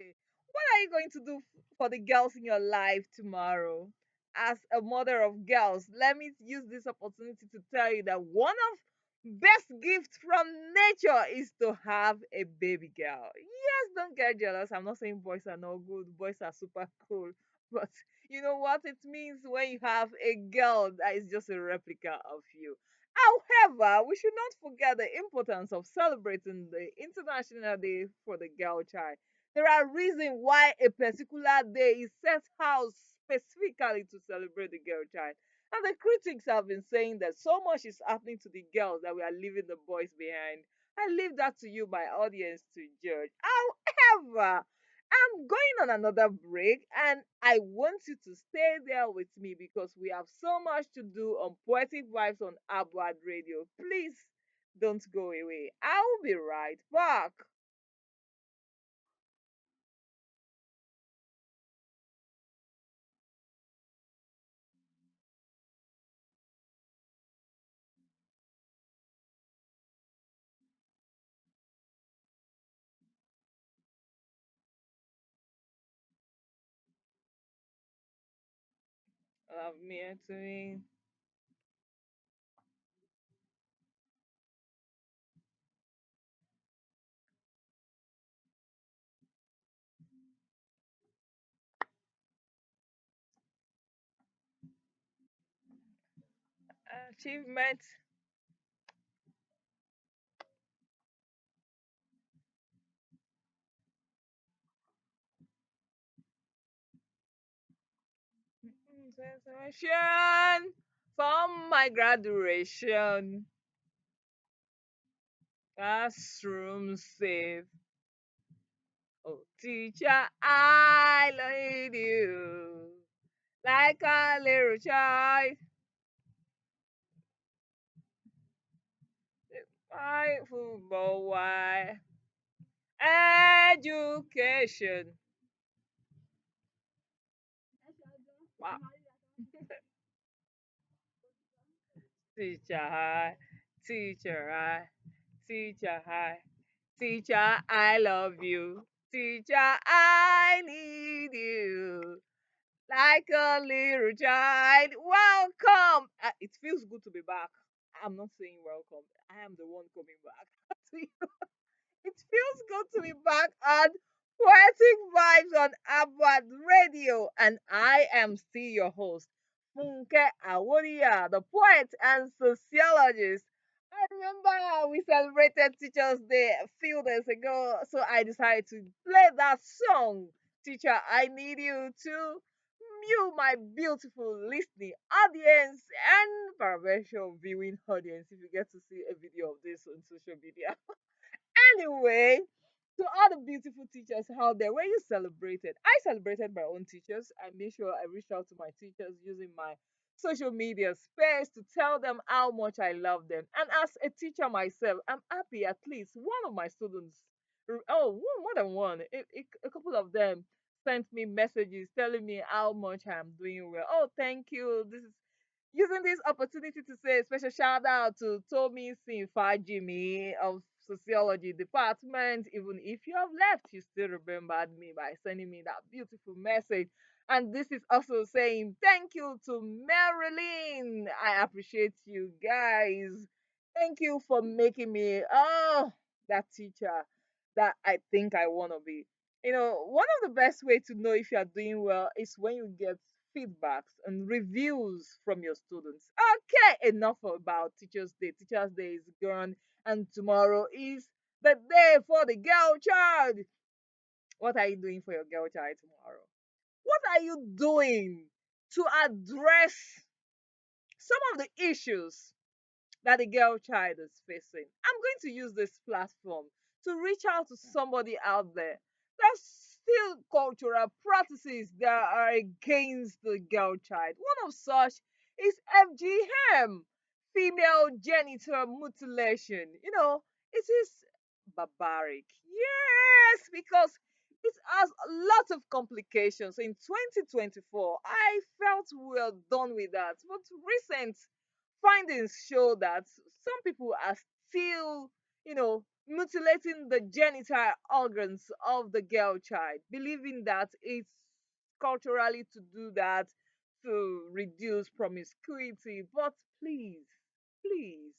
What are you going to do for the girls in your life tomorrow? As a mother of girls, let me use this opportunity to tell you that one of best gifts from nature is to have a baby girl. Yes, don't get jealous. I'm not saying boys are not good. Boys are super cool. But you know what it means when you have a girl that is just a replica of you. However, we should not forget the importance of celebrating the International Day for the Girl Child. There are reasons why a particular day is set out specifically to celebrate the girl child. And the critics have been saying that so much is happening to the girls that we are leaving the boys behind. I leave that to you, my audience, to judge. However, I'm going on another break and I want you to stay there with me because we have so much to do on Poetic Vibes on Abwad Radio. Please don't go away. I'll be right back. Love me to me. Achievement. Celebration from my graduation. Classroom safe. Oh, teacher, I love you like a little child. My football why education. Wow. Teacher, hi. Teacher, hi. Teacher, hi. Teacher, I love you. Teacher, I need you. Like a little child. Welcome. It feels good to be back. I'm not saying welcome. I am the one coming back. It feels good to be back on Poetic Vibes on Abwad Radio, and I am still your host, Funke Aworia, the poet and sociologist. I remember we celebrated Teachers' Day a few days ago, so I decided to play that song, Teacher, I Need You to you, my beautiful listening audience and perpetual viewing audience, if you get to see a video of this on social media. Anyway, to all the beautiful teachers out there, where you celebrated, I celebrated my own teachers. I made sure I reached out to my teachers using my social media space to tell them how much I love them. And as a teacher myself, I'm happy at least one of my students, more than one, a couple of them sent me messages telling me how much I'm doing well. Oh, thank you. This is using this opportunity to say a special shout out to Tommy Sinfa Jimmy of Sociology Department. Even if you have left, you still remembered me by sending me that beautiful message. And this is also saying thank you to Marilyn. I appreciate you guys. Thank you for making me that teacher that I think I want to be. One of the best way to know if you are doing well is when you get feedbacks and reviews from your students. Okay, enough about Teachers' Day. Teachers' Day is gone, and tomorrow is the day for the girl child. What are you doing for your girl child tomorrow? What are you doing to address some of the issues that the girl child is facing? I'm going to use this platform to reach out to somebody out there. There's still cultural practices that are against the girl child. One of such is FGM, female genital mutilation. It is barbaric. Yes, because it has a lot of complications. In 2024, I felt we were done with that. But recent findings show that some people are still, you know, mutilating the genital organs of the girl child, believing that it's culturally to do that to reduce promiscuity. But please, please,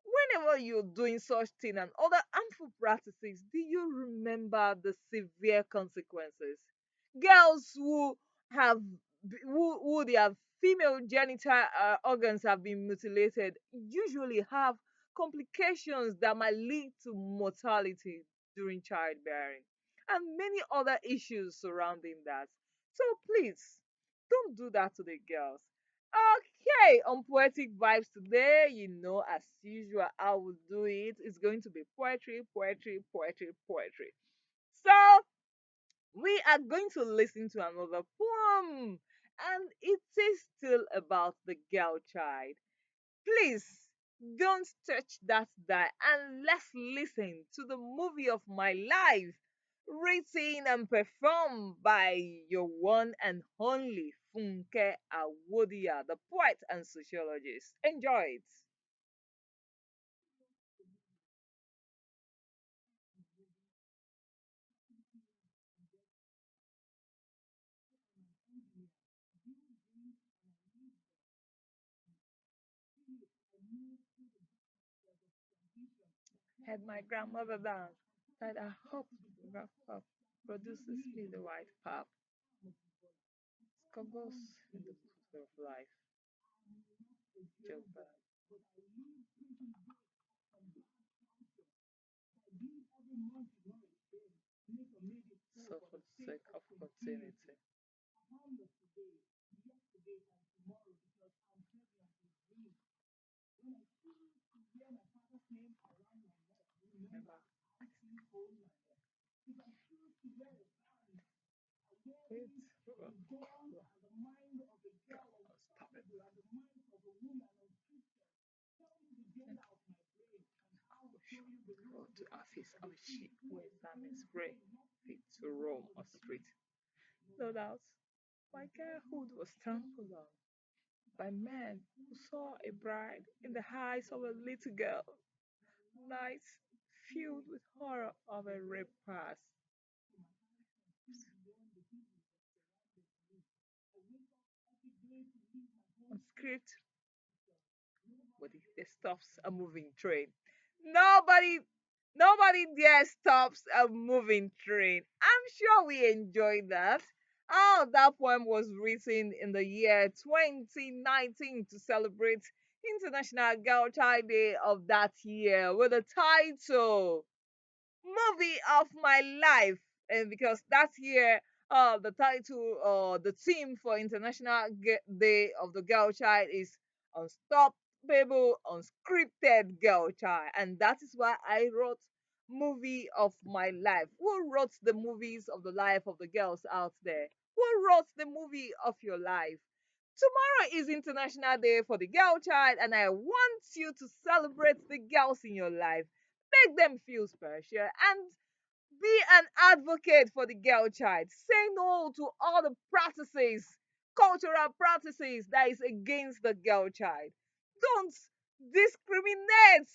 whenever you're doing such thing and other harmful practices, do you remember the severe consequences? Girls who have who their female genital organs have been mutilated usually have complications that might lead to mortality during childbearing and many other issues surrounding that. So please don't do that to the girls. Okay, on Poetic Vibes today, as usual, I will do it. It's going to be poetry, poetry, poetry, poetry. So, we are going to listen to another poem, and it is still about the girl child. Please don't touch that dial and let's listen to the movie of my life, written and performed by your one and only Funke Awodia, the poet and sociologist. Enjoy it. Had my grandmother down that I hope rough pop produces me the white pop, scuggles in the picture of life, joke bad, so for the sake of continuity. Remember, wait, stop it. Go to office of sheep where famine spray, fit to roam or street. No doubt, my girlhood was trampled on by men who saw a bride in the eyes of a little girl. Nights filled with horror of a rape past. On script, but it stops a moving train. Nobody, nobody there stops a moving train. I'm sure we enjoyed that. Oh, that poem was written in the year 2019 to celebrate International Girl Child Day of that year with the title movie of my life. And because that year, the title or the theme for International Day of the Girl Child is Unstoppable Unscripted Girl Child. And that is why I wrote movie of my life. Who wrote the movies of the life of the girls out there? Who wrote the movie of your life? Tomorrow is International Day for the Girl Child, and I want you to celebrate the girls in your life, make them feel special, and be an advocate for the girl child. Say no to all the practices, cultural practices that is against the girl child. Don't discriminate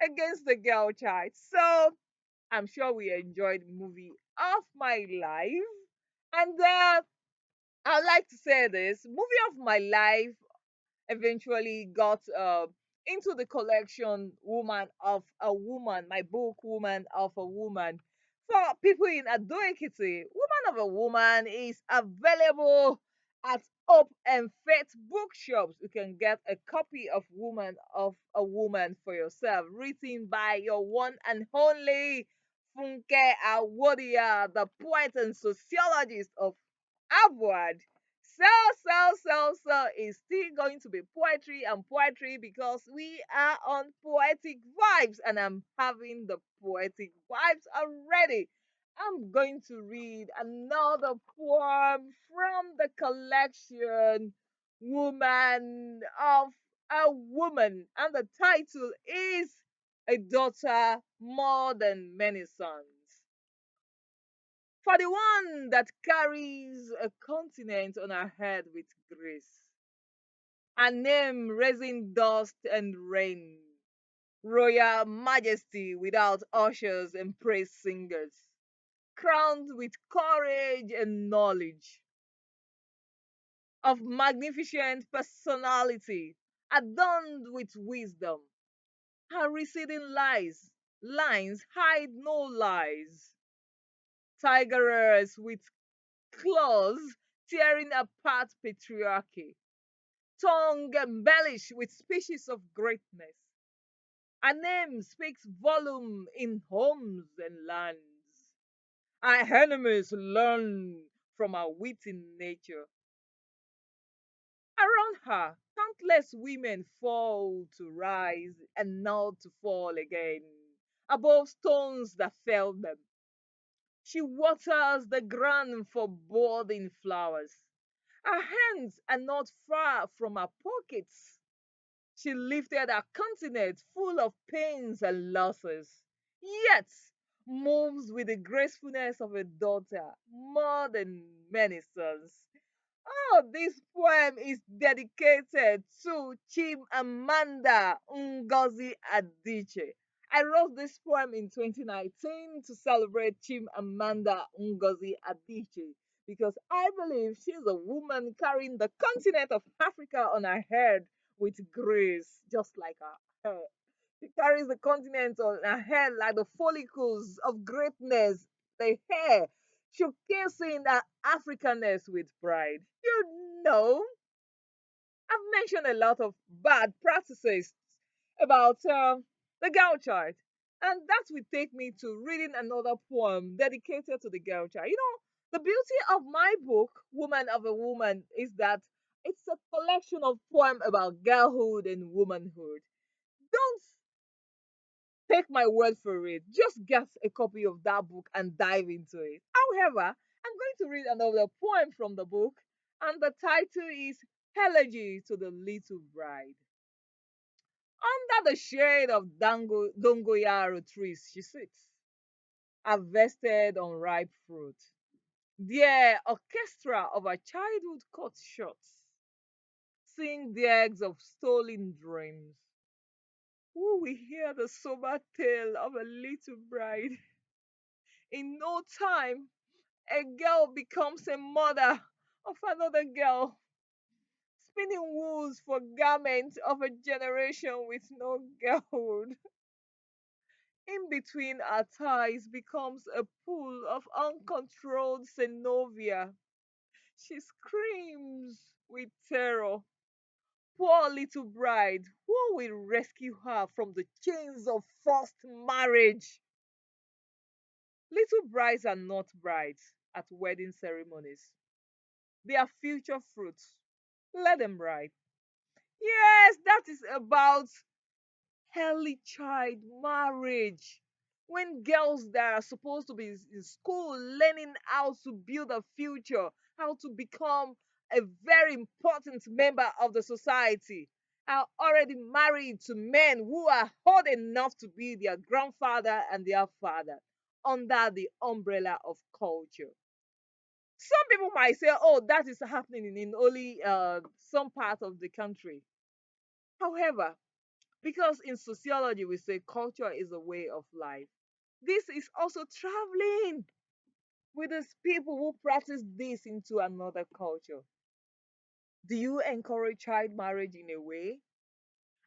against the girl child. So I'm sure we enjoyed the movie of my life. And I'd like to say this movie of my life eventually got into the collection Woman of a Woman, my book Woman of a Woman. For people in Adoekiti, Woman of a Woman is available at Hope and Faith bookshops. You can get a copy of Woman of a Woman for yourself, written by your one and only Funke Awodia, the poet and sociologist of Abwad. So is still going to be poetry and poetry because we are on poetic vibes and I'm having the poetic vibes already. I'm going to read another poem from the collection Woman of a Woman, and the title is A Daughter More Than Many Sons. For the one that carries a continent on her head with grace, her name raising dust and rain, royal majesty without ushers and praise singers, crowned with courage and knowledge, of magnificent personality, adorned with wisdom. Her receding lines hide no lies. Tigerers with claws tearing apart patriarchy, tongue embellished with species of greatness. Her name speaks volume in homes and lands. Our enemies learn from our wit in nature. Around her, countless women fall to rise and not to fall again, above stones that felled them. She waters the ground for budding flowers. Her hands are not far from her pockets. She lifted a continent full of pains and losses, yet moves with the gracefulness of a daughter more than many sons. Oh, this poem is dedicated to Chimamanda Ngozi Adichie. I wrote this poem in 2019 to celebrate Chimamanda Ngozi Adichie because I believe she's a woman carrying the continent of Africa on her head with grace, just like her. She carries the continent on her head like the follicles of greatness, the hair, showcasing her Africanness with pride. You know, I've mentioned a lot of bad practices about the girl child, and that will take me to reading another poem dedicated to the girl child. You know, the beauty of my book, Woman of a Woman, is that it's a collection of poems about girlhood and womanhood. Don't take my word for it. Just get a copy of that book and dive into it. However, I'm going to read another poem from the book, and the title is Elegy to the Little Bride. Under the shade of dongoyaro trees, she sits, harvested unripe fruit. The orchestra of her childhood cut short, sing the eggs of stolen dreams. Who will hear the sober tale of a little bride? In no time, a girl becomes a mother of another girl, spinning wools for garments of a generation with no girlhood. In between our thighs becomes a pool of uncontrolled synovia. She screams with terror. Poor little bride, who will rescue her from the chains of forced marriage? Little brides are not brides at wedding ceremonies. They are future fruits. Let them ride. Yes, that is about early child marriage. When girls that are supposed to be in school learning how to build a future, how to become a very important member of the society, are already married to men who are old enough to be their grandfather and their father under the umbrella of culture. Some people might say, oh, that is happening in only some part of the country. However, because in sociology we say culture is a way of life, this is also traveling with these people who practice this into another culture. Do you encourage child marriage in a way?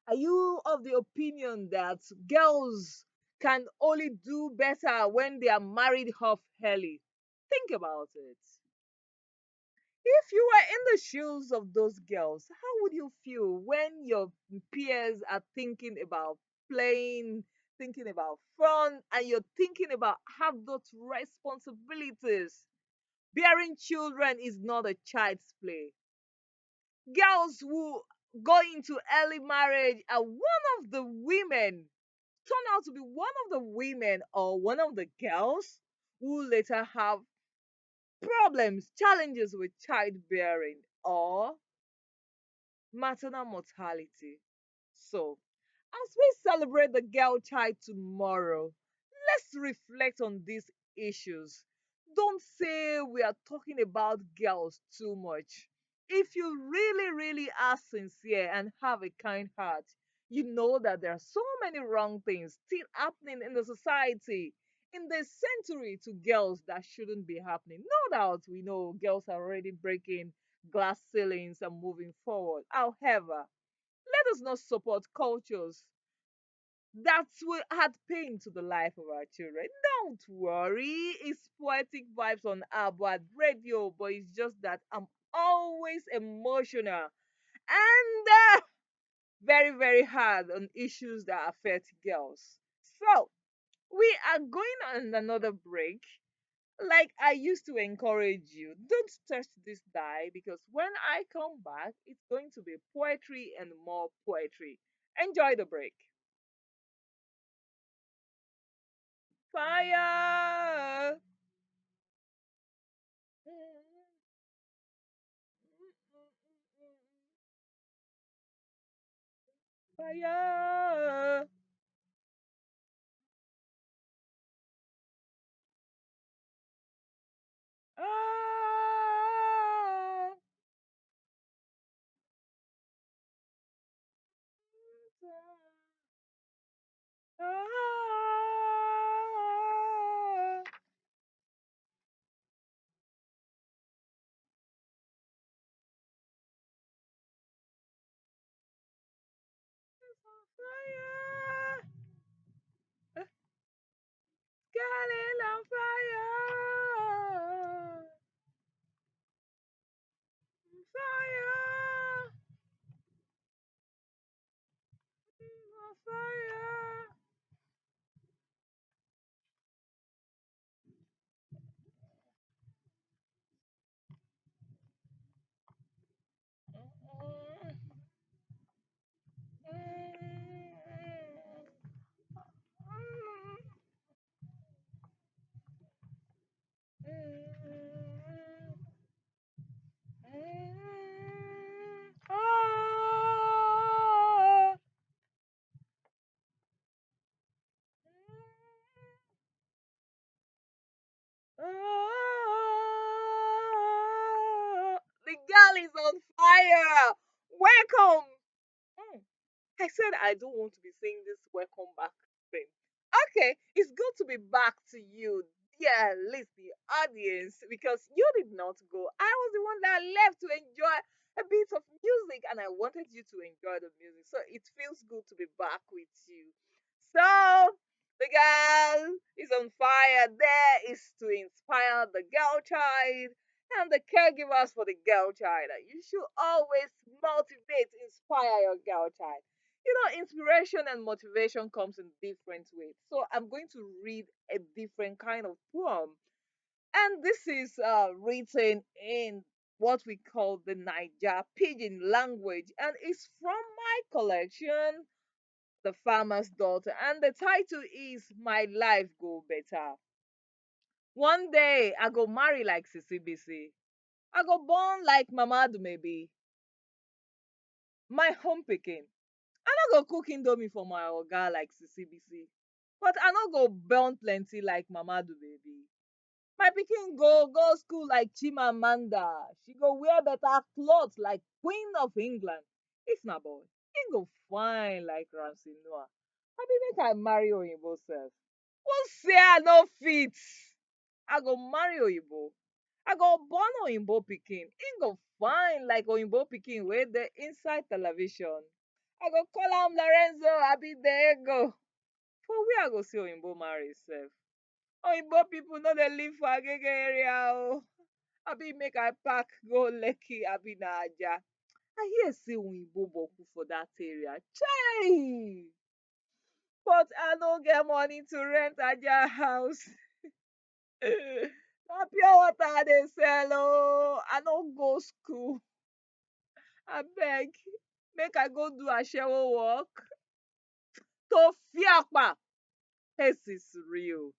Are you of the opinion that girls can only do better when they are married off early? Think about it. If you were in the shoes of those girls, how would you feel when your peers are thinking about playing, thinking about fun, and you're thinking about adult responsibilities? Bearing children is not a child's play. Girls who go into early marriage are one of the women, turn out to be one of the women or one of the girls who later have problems, challenges with childbearing or maternal mortality. So, as we celebrate the girl child tomorrow, let's reflect on these issues. Don't say we are talking about girls too much. If you really, really are sincere and have a kind heart, You know that there are so many wrong things still happening in the society in this century to girls that shouldn't be happening. No doubt we know girls are already breaking glass ceilings and moving forward. However, let us not support cultures that will add pain to the life of our children. Don't worry, it's Poetic Vibes on Abad Radio, but it's just that I'm always emotional and very, very hard on issues that affect girls. So, we are going on another break. Like I used to encourage you, don't touch this die because when I come back, it's going to be poetry and more poetry. Enjoy the break. Fire! Fire! Ah! Ah! Fire! Getting on fire! Fire! On fire! Ah! Ah! The girl is on fire! Welcome! Hmm. I said I don't want to be saying this welcome back thing. Okay, it's good to be back to you, dear listening audience, because you did not go. I was the one that left to enjoy a bit of music and I wanted you to enjoy the music. So it feels good to be back with you. So the girl is on fire. There is to inspire the girl child and the caregivers for the girl child. You should always motivate, inspire your girl child. You know, inspiration and motivation comes in different ways. So I'm going to read a different kind of poem. And this is written in what we call the Niger Pidgin language. And it's from my collection, The Farmer's Daughter. And the title is My Life Go Better. One day I go marry like Sissy BC. I go born like Mamadu maybe. My home picking. I no go cook indomie for my oga like Sissy BC. But I no go burn plenty like Mama do baby. My pikin go school like Chimamanda. She go wear better clothes like Queen of England. If na boy, he go fine like Ramsey Noah. I be make I marry Oyinbo sef. Who say I no fit? I go marry Oyinbo. I go born Oyinbo pikin. He go fine like Oyinbo pikin wey dey inside television. I go call am Lorenzo Abidego. For where I go see Oyinbo marry sef? Oyinbo people no dey live for Agege area o. Abi make I pack go Lekki abi na Aja. I hear say Oyinbo boku for dat area. Chai! But I no get money to rent Aja house. Na pure water I dey sell o. I no go school. Abeg, make I go do asewo work. To fiapa. This is real.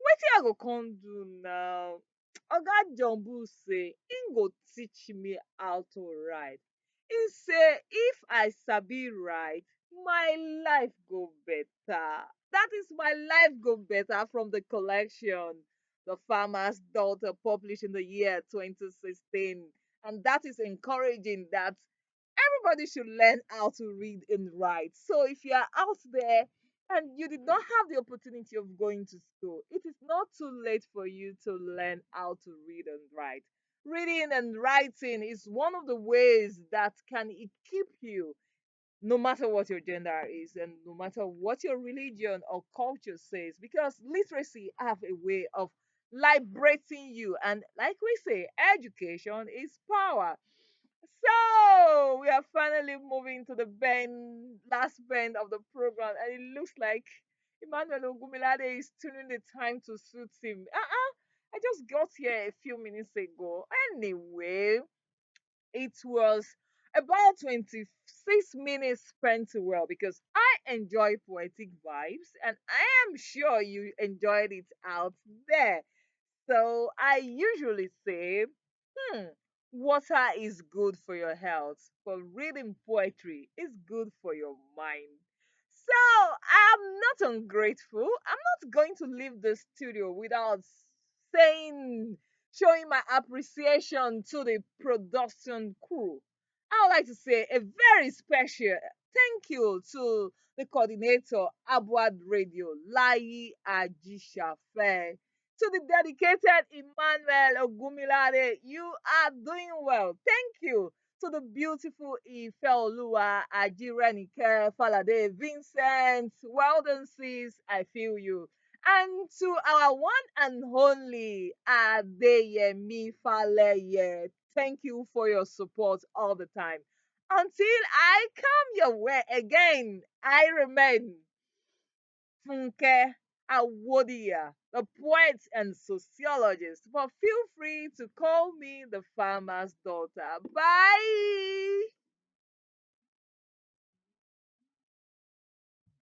Wetin I go come do now? Oga Jumbo say im go teach me how to write. Im say if I sabi write, my life go better. That is my life go better from the collection The Farmer's Daughter published in the year 2016. And that is encouraging that everybody should learn how to read and write. So if you are out there and you did not have the opportunity of going to school, it is not too late for you to learn how to read and write. Reading and writing is one of the ways that can equip you, no matter what your gender is and no matter what your religion or culture says, because literacy have a way of liberating you. And like we say, education is power. So we are finally moving to the last bend of the program, and it looks like Emmanuel Ogumilade is tuning the time to suit him. I just got here a few minutes ago. Anyway, it was about 26 minutes spent well because I enjoy poetic vibes and I am sure you enjoyed it out there. So I usually say, hmm, water is good for your health, but reading poetry is good for your mind. So I'm not ungrateful. I'm not going to leave the studio without saying, showing my appreciation to the production crew. I would like to say a very special thank you to the coordinator, Abwad Radio, Lai Ajishafe. To the dedicated Emmanuel Ogumilade, you are doing well. Thank you. To the beautiful Ifeoluwa Ajirenike Falade Vincent, well done, sis. I feel you. And to our one and only Adeyemi Faleye, thank you for your support all the time. Until I come your way again, I remain Funke Awodia, the poet and sociologist. But feel free to call me the farmer's daughter. Bye.